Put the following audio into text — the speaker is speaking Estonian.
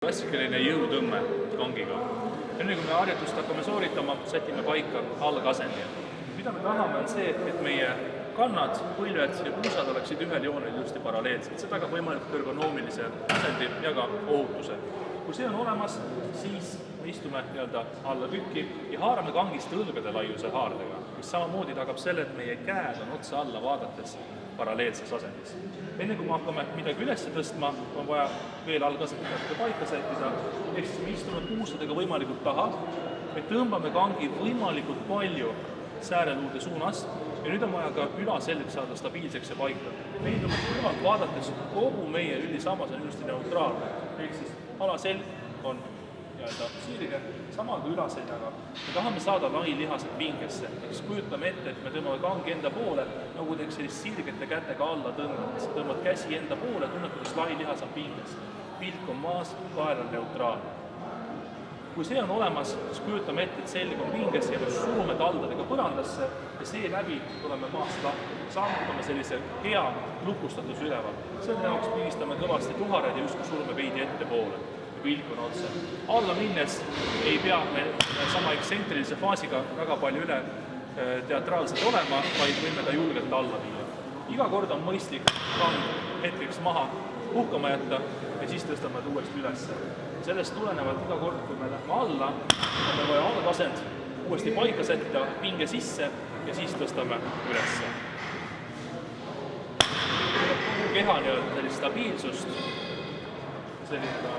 Klassikaline jõutõmme kangiga. Enne kui me harjutust hakkame sooritama, sätime paika algasendi. Mida me tahame on see, et meie kannad, põlved ja puusad oleksid ühel joonel ilusti paralleelselt. See tagab võimalikult ergonoomilise asendi ja ka ohutuse. Kui see on olemas, siis me istume alla tükki ja haarame kangist õlgade laiuse haardega, mis samamoodi tagab selle, et meie käed on otsa alla vaadates paralleelses asendis. Enne kui me hakkame midagi üles tõstma, on vaja veel algasendit paika sättida, ehk siis me istume puusadega võimalikult taha, me tõmbame kangi võimalikult palju sääreluude suunas ja nüüd on vaja ka ülaselg saada stabiilseks ja paika. Meid on kõrvalt vaadates kogu meie üldisammas on ilusti neutraalne, ehk siis alaselg on siirige, sama kui ülaseljaga. Me tahame saada lai lihased pingesse, ehk kujutame ette, et me tõmbame kangi enda poole, nagu teeks sellist siirgete kätega alla tõmbamist. Tõmbad käsi enda poole, tunned, kuidas lai lihas on pinges. Pilk on maas, kael on neutraalne. Kui see on olemas, siis kujutame ette, et selg on pinges ja me surume taldadega põrandasse ja seeläbi tuleme maast lahti. Saavutame sellise hea lukustatus üleval. Selle jaoks pigistame kõvasti tuhareid ja justkui surume veidi ettepoole. Pilk on otse. Alla minnes ei pea me sama ekstsentrilise faasiga väga palju üle teatraalselt olema, vaid võime ta julgelt alla viia. Iga kord on mõistlik kang hetkeks maha puhkama jätta ja siis tõstame ta uuesti ülesse. Sellest tulenevalt iga kord, kui me lähme alla, on me vaja algasend uuesti paika sättida pinge sisse ja siis tõstame ülesse. Kogu keha sellist stabiilsust, selline